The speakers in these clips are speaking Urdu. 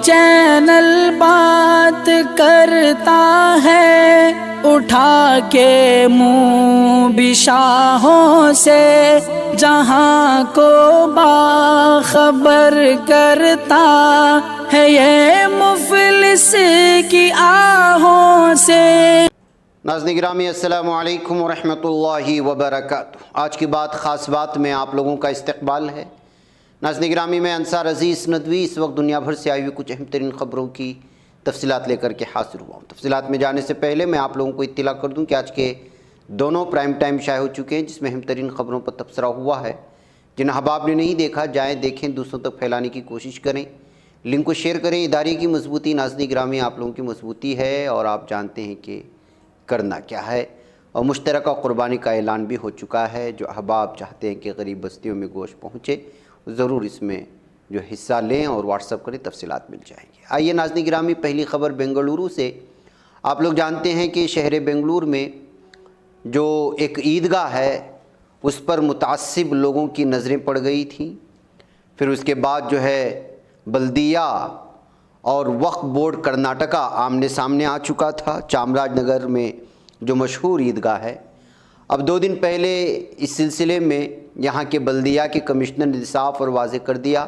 چینل بات کرتا ہے اٹھا کے منہ بھی شاہوں سے، جہاں کو باخبر کرتا ہے یہ مفلس کی آہوں سے۔ ناظرین گرامی السلام علیکم ورحمۃ اللہ وبرکاتہ۔ آج کی بات خاص بات میں آپ لوگوں کا استقبال ہے۔ ناظرین گرامی میں انصار عزیز ندوی اس وقت دنیا بھر سے آئی ہوئی کچھ اہم ترین خبروں کی تفصیلات لے کر کے حاضر ہوا ہوں۔ تفصیلات میں جانے سے پہلے میں آپ لوگوں کو اطلاع کر دوں کہ آج کے دونوں پرائم ٹائم شائع ہو چکے ہیں، جس میں اہم ترین خبروں پر تبصرہ ہوا ہے۔ جن احباب نے نہیں دیکھا جائیں دیکھیں، دوسروں تک پھیلانے کی کوشش کریں، لنک کو شیئر کریں۔ ادارے کی مضبوطی ناظرین گرامی آپ لوگوں کی مضبوطی ہے، اور آپ جانتے ہیں کہ کرنا کیا ہے، اور مشترکہ قربانی کا اعلان بھی ہو چکا ہے۔ جو احباب چاہتے ہیں کہ غریب بستیوں میں گوشت پہنچے، ضرور اس میں جو حصہ لیں اور واٹس اپ کریں، تفصیلات مل جائیں گے۔ آئیے ناظرین گرامی، پہلی خبر بنگلورو سے۔ آپ لوگ جانتے ہیں کہ شہر بنگلور میں جو ایک عیدگاہ ہے اس پر متعصب لوگوں کی نظریں پڑ گئی تھیں۔ پھر اس کے بعد جو ہے بلدیہ اور وقف بورڈ کرناٹکا آمنے سامنے آ چکا تھا، چامراج نگر میں جو مشہور عیدگاہ ہے۔ اب 2 دن پہلے اس سلسلے میں یہاں کے بلدیہ کے کمشنر نے صاف اور واضح کر دیا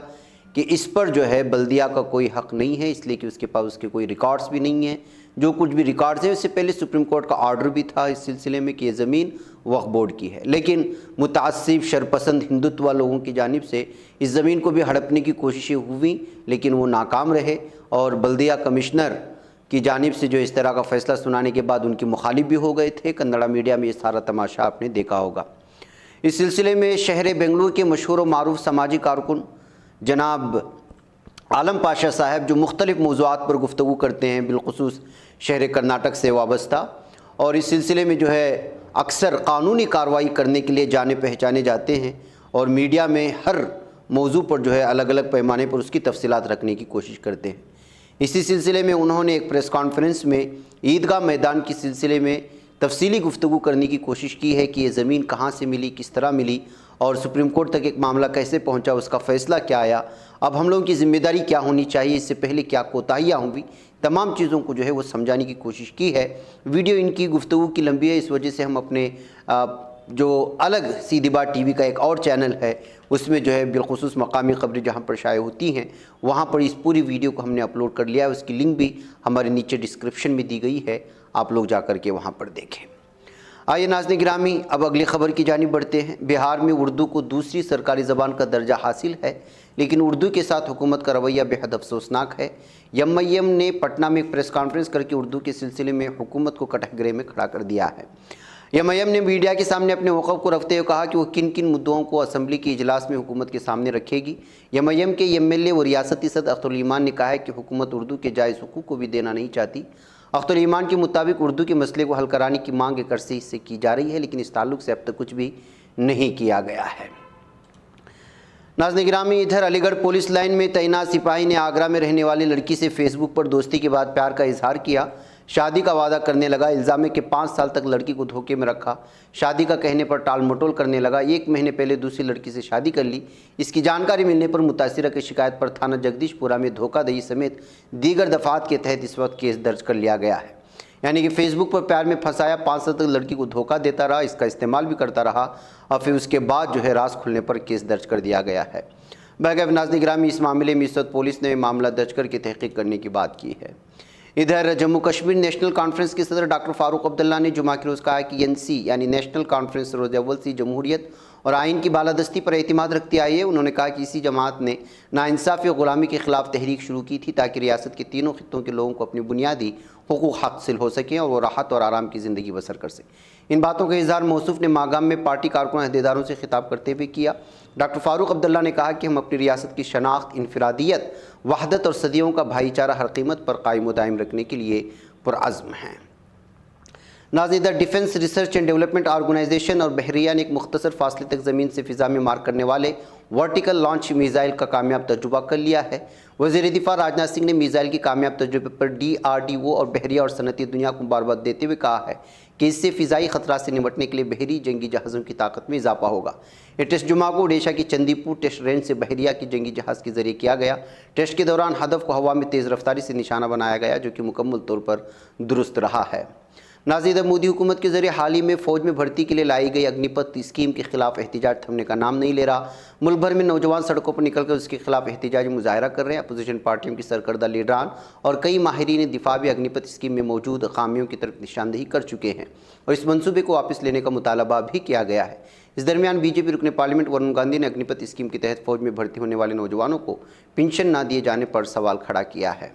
کہ اس پر جو ہے بلدیہ کا کوئی حق نہیں ہے، اس لیے کہ اس کے پاس اس کے کوئی ریکارڈز بھی نہیں ہیں۔ جو کچھ بھی ریکارڈز ہیں، اس سے پہلے سپریم کورٹ کا آرڈر بھی تھا اس سلسلے میں کہ یہ زمین وقف بورڈ کی ہے، لیکن متعصب شرپسند ہندوتوا لوگوں کی جانب سے اس زمین کو بھی ہڑپنے کی کوششیں ہوئیں، لیکن وہ ناکام رہے، اور بلدیہ کمشنر کی جانب سے جو اس طرح کا فیصلہ سنانے کے بعد ان کی مخالف بھی ہو گئے تھے۔ کنڑا میڈیا میں یہ سارا تماشا آپ نے دیکھا ہوگا۔ اس سلسلے میں شہر بنگلور کے مشہور و معروف سماجی کارکن جناب عالم پاشا صاحب، جو مختلف موضوعات پر گفتگو کرتے ہیں، بالخصوص شہر کرناٹک سے وابستہ، اور اس سلسلے میں جو ہے اکثر قانونی کارروائی کرنے کے لیے جانے پہچانے جاتے ہیں، اور میڈیا میں ہر موضوع پر جو ہے الگ الگ پیمانے پر اس کی تفصیلات رکھنے کی کوشش کرتے ہیں۔ اسی سلسلے میں انہوں نے ایک پریس کانفرنس میں عیدگاہ میدان کے سلسلے میں تفصیلی گفتگو کرنے کی کوشش کی ہے کہ یہ زمین کہاں سے ملی، کس طرح ملی، اور سپریم کورٹ تک ایک معاملہ کیسے پہنچا، اس کا فیصلہ کیا آیا، اب ہم لوگوں کی ذمہ داری کیا ہونی چاہیے، اس سے پہلے کیا کوتاہیاں ہوں گی، تمام چیزوں کو جو ہے وہ سمجھانے کی کوشش کی ہے۔ ویڈیو ان کی گفتگو کی لمبی ہے، اس وجہ سے ہم اپنے جو الگ سیدھی بات ٹی وی کا ایک اور چینل ہے اس میں جو ہے بالخصوص مقامی خبریں جہاں پر شائع ہوتی ہیں وہاں پر اس پوری ویڈیو کو ہم نے اپلوڈ کر لیا ہے، اس کی لنک بھی ہمارے نیچے ڈسکرپشن میں دی گئی ہے، آپ لوگ جا کر کے وہاں پر دیکھیں۔ آئیے ناظرین گرامی اب اگلی خبر کی جانب بڑھتے ہیں۔ بہار میں اردو کو دوسری سرکاری زبان کا درجہ حاصل ہے، لیکن اردو کے ساتھ حکومت کا رویہ بے حد افسوسناک ہے۔ ایم نے پٹنہ میں ایک پریس کانفرنس کر کے اردو کے سلسلے میں حکومت کو کٹہگرے میں کھڑا کر دیا ہے۔ ایم نے میڈیا کے سامنے اپنے موقف کو رکھتے ہوئے کہا کہ وہ کن کن مدعوں کو اسمبلی کے اجلاس میں حکومت کے سامنے رکھے گی۔ ایم کے ایم ایل اے و ریاستی صدر اختر الایمان نے کہا ہے کہ حکومت اردو کے جائز حقوق کو بھی دینا نہیں چاہتی۔ اختر الایمان کے مطابق اردو کے مسئلے کو حل کرانے کی مانگ ایک عرصے سے کی جا رہی ہے، لیکن اس تعلق سے اب تک کچھ بھی نہیں کیا گیا ہے۔ ناظرین گرامی، ادھر علی گڑھ پولیس لائن میں تعینات سپاہی نے آگرہ میں رہنے والی لڑکی سے فیس بک پر دوستی کے بعد پیار کا اظہار کیا، شادی کا وعدہ کرنے لگا۔ الزام ہے کہ 5 سال تک لڑکی کو دھوکے میں رکھا، شادی کا کہنے پر ٹال مٹول کرنے لگا، 1 مہینے پہلے دوسری لڑکی سے شادی کر لی۔ اس کی جانکاری ملنے پر متاثرہ کی شکایت پر تھانہ جگدیش پورہ میں دھوکہ دہی سمیت دیگر دفعات کے تحت اس وقت کیس درج کر لیا گیا ہے۔ یعنی کہ فیس بک پر پیار میں پھنسایا، 5 سال تک لڑکی کو دھوکہ دیتا رہا، اس کا استعمال بھی کرتا رہا، اور پھر اس کے بعد جو ہے راز کھلنے پر کیس درج کر دیا گیا ہے۔ بہرکیف ناظرین گرامی، اس معاملے میں اس وقت پولیس نے معاملہ درج کر کے تحقیق کرنے کی بات کی ہے۔ ادھر جموں کشمیر نیشنل کانفرنس کے صدر ڈاکٹر فاروق عبداللہ نے جمعہ کے روز کہا کہ NC یعنی نیشنل کانفرنس روز اول سے جمہوریت اور آئین کی بالادستی پر اعتماد رکھتی آئی ہے۔ انہوں نے کہا کہ اسی جماعت نے ناانصافی اور غلامی کے خلاف تحریک شروع کی تھی تاکہ ریاست کے تینوں خطوں کے لوگوں کو اپنی بنیادی حقوق حاصل ہو سکیں اور وہ راحت اور آرام کی زندگی بسر کر سکیں۔ ان باتوں کا اظہار موصوف نے ماگام میں پارٹی کارکنوں عہدیداروں سے خطاب کرتے ہوئے کیا۔ ڈاکٹر فاروق عبداللہ نے کہا کہ ہم اپنی ریاست کی شناخت، انفرادیت، وحدت اور صدیوں کا بھائی چارہ ہر قیمت پر قائم و دائم رکھنے کے لیے پرعزم ہیں۔ ناظرین، ادھر defence research and development organisation اور بحریہ نے ایک مختصر فاصلے تک زمین سے فضا میں مار کرنے والے ورٹیکل لانچ میزائل کا کامیاب تجربہ کر لیا ہے۔ وزیر دفاع راجناتھ سنگھ نے میزائل کی کامیاب تجربے پر DRDO اور بحریہ اور صنعتی دنیا کو مبارکباد دیتے ہوئے کہا ہے کہ اس سے فضائی خطرات سے نمٹنے کے لیے بحری جنگی جہازوں کی طاقت میں اضافہ ہوگا۔ یہ ٹیسٹ جمعہ کو اڈیشہ کی چندی پور ٹیسٹ رینج سے بحریہ کی جنگی جہاز کے ذریعے کیا گیا۔ ٹیسٹ کے دوران ہدف کو ہوا میں تیز رفتاری سے نشانہ بنایا گیا، جو کہ مکمل طور پر درست رہا ہے۔ ناظرین، مودی حکومت کے ذریعے حال ہی میں فوج میں بھرتی کے لیے لائی گئی اگنی پتھ اسکیم کے خلاف احتجاج تھمنے کا نام نہیں لے رہا۔ ملک بھر میں نوجوان سڑکوں پر نکل کر اس کے خلاف احتجاجی مظاہرہ کر رہے ہیں۔ اپوزیشن پارٹیوں کی سرکردہ لیڈران اور کئی ماہرین دفاع بھی اگنی پتھ اسکیم میں موجود خامیوں کی طرف نشاندہی کر چکے ہیں اور اس منصوبے کو واپس لینے کا مطالبہ بھی کیا گیا ہے۔ اس درمیان BJP رکن پارلیمنٹ ورن گاندھی نے اگنی پتھ اسکیم کے تحت فوج میں بھرتی ہونے والے نوجوانوں کو پنشن نہ دیے جانے پر سوال کھڑا کیا ہے۔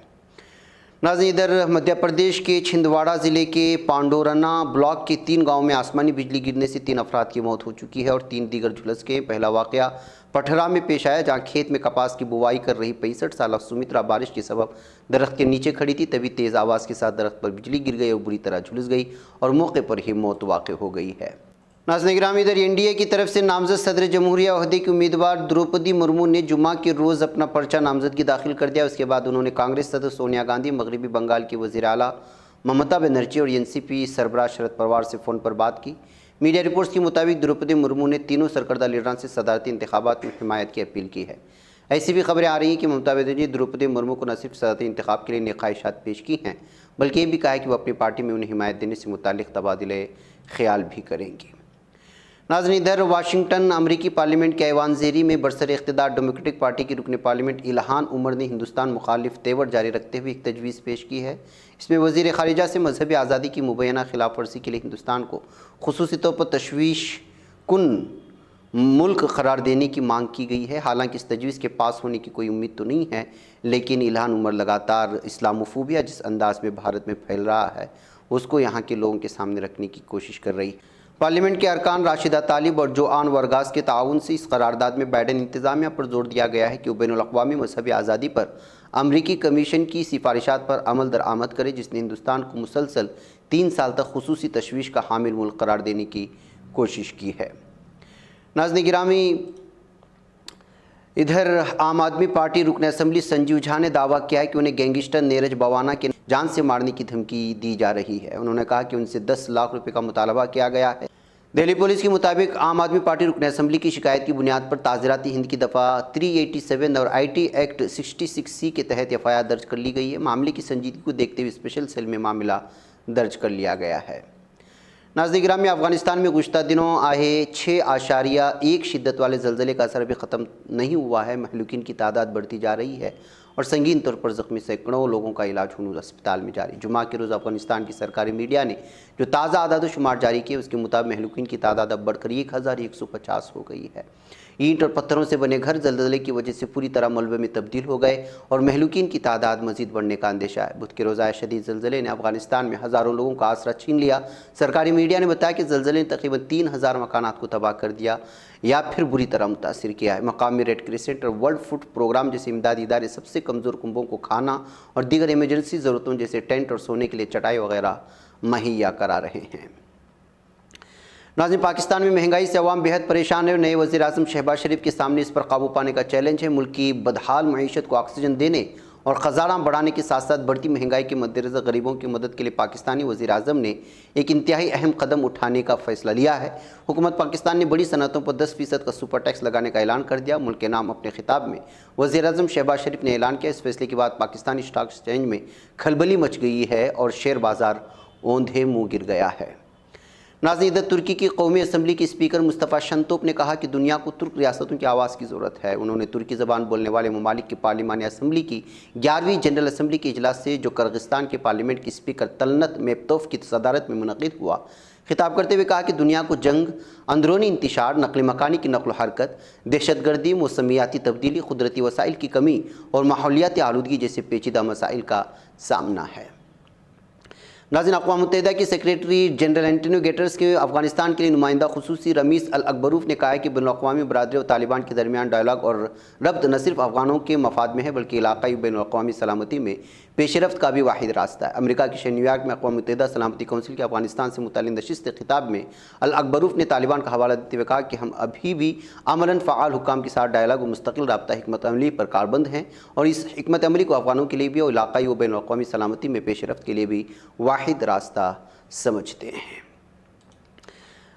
ناظرین، ادھر مدھیہ پردیش کے چھندواڑہ ضلع کے پانڈورنا بلاک کے 3 گاؤں میں آسمانی بجلی گرنے سے 3 افراد کی موت ہو چکی ہے اور 3 دیگر جھلس گئے۔ پہلا واقعہ پٹھرا میں پیش آیا، جہاں کھیت میں کپاس کی بوائی کر رہی 65 سالہ سمترا بارش کے سبب درخت کے نیچے کھڑی تھی، تبھی تیز آواز کے ساتھ درخت پر بجلی گر گئی اور بری طرح جھلس گئی اور موقع پر ہی موت واقع ہو گئی ہے۔ ناظرین گرامی، ادھر NDA کی طرف سے نامزد صدر جمہوریہ عہدے کی امیدوار دروپدی مرمو نے جمعہ کے روز اپنا پرچہ نامزدگی داخل کر دیا۔ اس کے بعد انہوں نے کانگریس صدر سونیا گاندھی، مغربی بنگال کی وزیر اعلیٰ ممتا بنرجی اور NCP سربراہ شرد پوار سے فون پر بات کی۔ میڈیا رپورٹس کے مطابق دروپدی مرمو نے تینوں سرکردہ لیڈران سے صدارتی انتخابات میں حمایت کی اپیل کی ہے۔ ایسی بھی خبریں آ رہی ہیں کہ ممتا بنرجی دروپدی مرمو کو نہ صرف صدارتی انتخاب کے لیے نیک خواہشات پیش کی ہیں، بلکہ یہ بھی کہا ہے کہ وہ اپنی پارٹی میں انہیں حمایت دینے سے متعلق تبادلہ خیال بھی کریں گی۔ ناظرین، ادھر واشنگٹن امریکی پارلیمنٹ کے ایوان زیری میں برسر اقتدار ڈیموکریٹک پارٹی کی رکن پارلیمنٹ الہان عمر نے ہندوستان مخالف تیور جاری رکھتے ہوئے ایک تجویز پیش کی ہے۔ اس میں وزیر خارجہ سے مذہبی آزادی کی مبینہ خلاف ورزی کے لیے ہندوستان کو خصوصی طور پر تشویش کن ملک قرار دینے کی مانگ کی گئی ہے۔ حالانکہ اس تجویز کے پاس ہونے کی کوئی امید تو نہیں ہے، لیکن الہان عمر لگاتار اسلاموفوبیا جس انداز میں بھارت میں پھیل رہا ہے اس کو یہاں کے لوگوں کے سامنے رکھنے کی کوشش کر رہی ہے۔ پارلیمنٹ کے ارکان راشدہ طالب اور جوان ورگاس کے تعاون سے اس قرارداد میں بائیڈن انتظامیہ پر زور دیا گیا ہے کہ وہ بین الاقوامی مذہبی آزادی پر امریکی کمیشن کی سفارشات پر عمل درآمد کرے، جس نے ہندوستان کو مسلسل 3 سال تک خصوصی تشویش کا حامل ملک قرار دینے کی کوشش کی ہے۔ ناظرین گرامی، ادھر عام آدمی پارٹی رکن اسمبلی سنجیو جھا نے دعویٰ کیا ہے کہ انہیں گینگسٹر نیرج بوانا کے جان سے مارنے کی دھمکی دی جا رہی ہے۔ انہوں نے کہا کہ ان سے 10 لاکھ روپے کا مطالبہ کیا گیا ہے۔ دہلی پولیس کے مطابق عام آدمی پارٹی رکن اسمبلی کی شکایت کی بنیاد پر تعزیراتی ہند کی دفعہ 387 اور IT ایکٹ 66C کے تحت FIR درج کر لی گئی ہے۔ معاملے کی سنجیدگی کو دیکھتے ہوئے اسپیشل سیل میں معاملہ درج کر لیا گیا ہے۔ ناظرین گرامی، افغانستان میں گزشتہ دنوں آئے 6.1 شدت والے زلزلے کا اثر ابھی ختم نہیں ہوا ہے۔ مہلوکین کی تعداد بڑھتی جا رہی ہے اور سنگین طور پر زخمی سینکڑوں لوگوں کا علاج ہنوز اسپتال میں جاری۔ جمعہ کے روز افغانستان کی سرکاری میڈیا نے جو تازہ اعداد و شمار جاری کیے، اس کے مطابق مہلوکین کی تعداد اب بڑھ کر 1150 ہو گئی ہے۔ اینٹ اور پتھروں سے بنے گھر زلزلے کی وجہ سے پوری طرح ملبے میں تبدیل ہو گئے اور مہلوکین کی تعداد مزید بڑھنے کا اندیشہ ہے۔ بدھ کے روز آئے شدید زلزلے نے افغانستان میں ہزاروں لوگوں کا آسرا چھین لیا۔ سرکاری میڈیا نے بتایا کہ زلزلے نے تقریباً 3000 مکانات کو تباہ کر دیا یا پھر بری طرح متاثر کیا ہے۔ مقامی ریڈ کریسنٹ اور ورلڈ فوڈ پروگرام جیسے امدادی ادارے سب سے کمزور کنبوں کو کھانا اور دیگر ایمرجنسی ضرورتوں جیسے ٹینٹ اور سونے کے لیے چٹائی وغیرہ مہیا کرا رہے ہیں۔ ناظرین، پاکستان میں مہنگائی سے عوام بہت پریشان ہے۔ نئے وزیر اعظم شہباز شریف کے سامنے اس پر قابو پانے کا چیلنج ہے۔ ملک کی بدحال معیشت کو آکسیجن دینے اور خزانہ بڑھانے کے ساتھ ساتھ بڑھتی مہنگائی کے مدنظر غریبوں کی مدد کے لیے پاکستانی وزیر اعظم نے ایک انتہائی اہم قدم اٹھانے کا فیصلہ لیا ہے۔ حکومت پاکستان نے بڑی صنعتوں پر 10% کا سپر ٹیکس لگانے کا اعلان کر دیا۔ ملک کے نام اپنے خطاب میں وزیر اعظم شہباز شریف نے اعلان کیا۔ اس فیصلے کے بعد پاکستانی اسٹاک ایکسچینج میں کھلبلی مچ گئی ہے اور شیئر بازار اوندھے منہ گر گیا ہے۔ ناظرین، ادھر ترکی کی قومی اسمبلی کے اسپیکر مصطفیٰ شنتوپ نے کہا کہ دنیا کو ترک ریاستوں کی آواز کی ضرورت ہے۔ انہوں نے ترکی زبان بولنے والے ممالک کی پارلیمانی اسمبلی کی 11ویں جنرل اسمبلی کے اجلاس سے جو کرغستان کے پارلیمنٹ کے اسپیکر تلنت میپتوف کی صدارت میں منعقد ہوا، خطاب کرتے ہوئے کہا کہ دنیا کو جنگ، اندرونی انتشار، نقل مکانی کی نقل و حرکت، دہشت گردی، موسمیاتی تبدیلی، قدرتی وسائل کی کمی اور ماحولیاتی آلودگی جیسے پیچیدہ مسائل کا سامنا ہے۔ ناظرین، اقوام متحدہ کی سیکریٹری جنرل اینٹونیو گیٹرس کے افغانستان کے لیے نمائندہ خصوصی رمیز الاکبروف نے کہا ہے کہ بین الاقوامی برادری اور طالبان کے درمیان ڈائیلاگ اور ربط نہ صرف افغانوں کے مفاد میں ہے بلکہ علاقائی بین الاقوامی سلامتی میں پیش رفت کا بھی واحد راستہ ہے۔ امریکہ کے شہر نیو یارک میں اقوام متحدہ سلامتی کونسل کے افغانستان سے متعلق نشست خطاب میں الاکبروف نے طالبان کا حوالہ دیتے ہوئے کہا کہ ہم ابھی بھی عملاً فعال حکام کے ساتھ ڈائیلاگ اور مستقل رابطہ حکمت عملی پر کاربند ہیں اور اس حکمت عملی کو افغانوں کے لیے بھی اور علاقائی و بین الاقوامی سلامتی میں پیش رفت کے لیے بھی واحد راستہ سمجھتے ہیں۔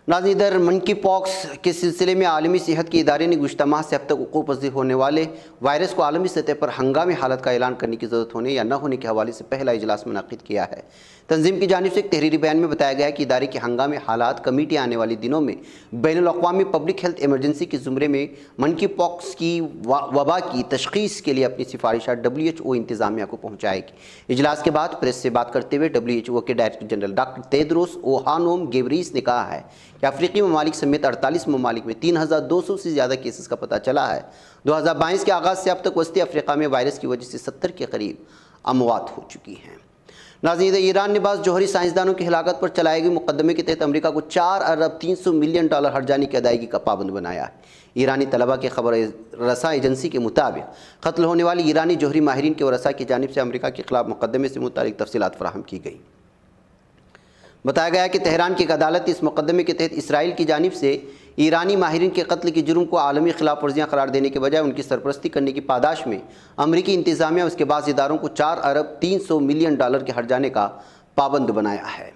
ناظرین، ادھر منکی پاکس کے سلسلے میں عالمی صحت کے ادارے نے گزشتہ ماہ سے اب تک وقوع پذیر ہونے والے وائرس کو عالمی سطح پر ہنگامی حالت کا اعلان کرنے کی ضرورت ہونے یا نہ ہونے کے حوالے سے پہلا اجلاس منعقد کیا ہے۔ تنظیم کی جانب سے ایک تحریری بیان میں بتایا گیا ہے کہ ادارے کی ہنگامی حالات کمیٹی آنے والی دنوں میں بین الاقوامی پبلک ہیلتھ ایمرجنسی کے زمرے میں منکی پاکس کی وبا کی تشخیص کے لیے اپنی سفارشات WHO انتظامیہ کو پہنچائے گی۔ اجلاس کے بعد پریس سے بات کرتے ہوئے WHO کے ڈائریکٹر جنرل ڈاکٹر تیدروس اوہانوم گیبریس نے کہا ہے کہ افریقی ممالک سمیت 48 ممالک میں 3200 سے زیادہ کیسز کا پتہ چلا ہے۔ 2022 کے آغاز سے اب تک وسطی افریقہ میں وائرس کی وجہ سے 70 کے قریب اموات ہو چکی ہیں۔ ناظرین، ایران نے بعض جوہری سائنسدانوں کی ہلاکت پر چلائے گئے مقدمے کے تحت امریکہ کو $4.3 ارب ہرجانے کی ادائیگی کا پابند بنایا ہے۔ ایرانی طلبہ کے خبر رساں ایجنسی کے مطابق قتل ہونے والی ایرانی جوہری ماہرین کے ورثاء کی جانب سے امریکہ کے خلاف مقدمے سے متعلق تفصیلات فراہم کی گئی۔ بتایا گیا کہ تہران کی ایک عدالت اس مقدمے کے تحت اسرائیل کی جانب سے ایرانی ماہرین کے قتل کے جرم کو عالمی خلاف ورزیاں قرار دینے کے بجائے ان کی سرپرستی کرنے کی پاداش میں امریکی انتظامیہ اس کے بعض اداروں کو $4.3 ارب کے ہرجانے کا پابند بنایا ہے۔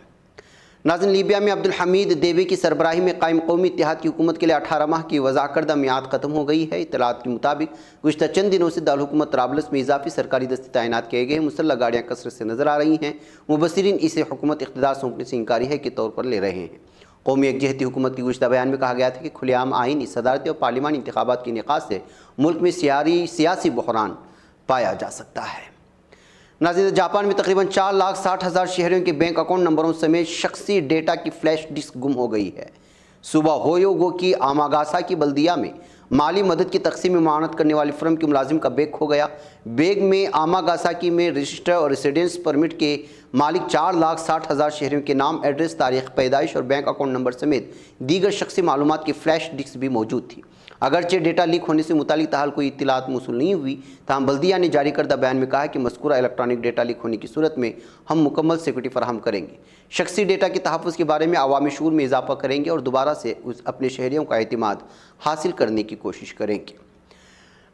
ناظرین، لیبیا میں عبدالحمید دیبی کی سربراہی میں قائم قومی اتحاد کی حکومت کے لیے 18 ماہ کی وضع کردہ میعاد ختم ہو گئی ہے۔ اطلاعات کے مطابق گزشتہ چند دنوں سے دارالحکومت طرابلس میں اضافی سرکاری دستے تعینات کیے گئے ہیں۔ مسلح گاڑیاں کثرت سے نظر آ رہی ہیں۔ مبصرین اسے حکومت اقتدار سونپنے سے انکاری ہے کے طور پر لے رہے ہیں۔ قومی یکجہتی حکومت کی گزشتہ بیان میں کہا گیا تھا کہ کھلے عام آئینی، صدارتی اور پارلیمانی انتخابات کے انعقاد سے ملک میں سیاسی بحران پایا جا سکتا ہے۔ ناظرین، جاپان میں تقریباً 4,60,000 شہریوں کے بینک اکاؤنٹ نمبروں سمیت شخصی ڈیٹا کی فلیش ڈسک گم ہو گئی ہے۔ صوبہ ہویوگو کی آماگاساکی بلدیہ میں مالی مدد کی تقسیم میں معاونت کرنے والی فرم کے ملازم کا بیگ کھو گیا۔ بیگ میں آماگاساکی میں رجسٹر اور ریسیڈنس پرمٹ کے مالک 4,60,000 شہریوں کے نام، ایڈریس، تاریخ پیدائش اور بینک اکاؤنٹ نمبر سمیت دیگر شخصی معلومات کی فلیش ڈسک بھی موجود تھی۔ اگرچہ ڈیٹا لیک ہونے سے متعلق تاحال کوئی اطلاعات موصول نہیں ہوئی، تاہم بلدیہ نے جاری کردہ بیان میں کہا کہ مذکورہ الیکٹرانک ڈیٹا لیک ہونے کی صورت میں ہم مکمل سیکورٹی فراہم کریں گے، شخصی ڈیٹا کے تحفظ کے بارے میں عوامی شعور میں اضافہ کریں گے اور دوبارہ سے اپنے شہریوں کا اعتماد حاصل کرنے کی کوشش کریں گے۔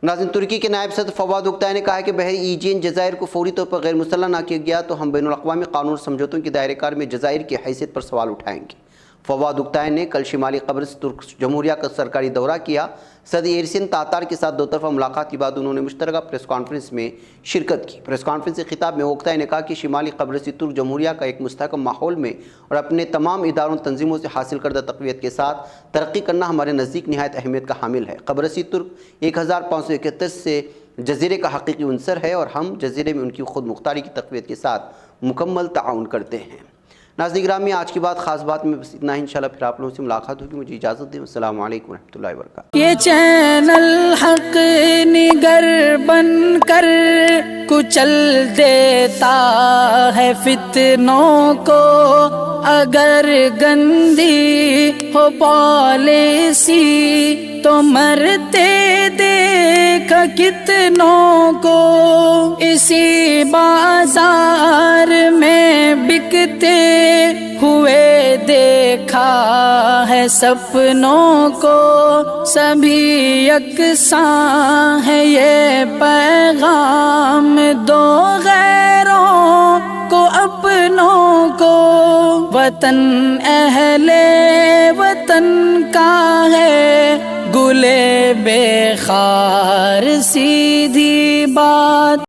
ناظرین، ترکی کے نائب صدر فواد اوکتائے نے کہا ہے کہ بحر ایجین جزائر کو فوری طور پر غیر مسلح نہ کیا گیا تو ہم بین الاقوامی قانون اور سمجھوتوں کے دائرہ کار میں جزائر کی حیثیت پر سوال اٹھائیں گے۔ فواد اوکتائے نے کل شمالی قبرص ترک جمہوریہ کا سرکاری دورہ کیا۔ صدر ایرسین تاتار کے ساتھ دو طرفہ ملاقات کے بعد انہوں نے مشترکہ پریس کانفرنس میں شرکت کی۔ پریس کانفرنس سے خطاب میں اوکتائے نے کہا کہ شمالی قبرصی ترک جمہوریہ کا ایک مستحکم ماحول میں اور اپنے تمام اداروں تنظیموں سے حاصل کردہ تقویت کے ساتھ ترقی کرنا ہمارے نزدیک نہایت اہمیت کا حامل ہے۔ قبرصی ترک 1531 سے جزیرے کا حقیقی عنصر ہے اور ہم جزیرے میں ان کی خود مختاری کی تقویت کے ساتھ مکمل تعاون کرتے ہیں۔ ناظرین گرامی، آج کی بات خاص بات میں بس اتنا ہی۔ انشاءاللہ پھر آپ لوگوں سے ملاقات ہوگی۔ مجھے اجازت دیں۔ السلام علیکم ورحمۃ اللہ وبرکاتہ۔ یہ چینل حق نگر بن کر کچل دیتا ہے فتنوں کو، اگر گندی ہو پالیسی تو مرتے دیکھ کتنوں کو، اسی بازار میں بکتے ہوئے دیکھا ہے سپنوں کو، سبھی یکساں ہے یہ پیغام دو غیروں کو اپنوں کو، وطن اہل وطن کا ہے گلے بے خار، سیدھی بات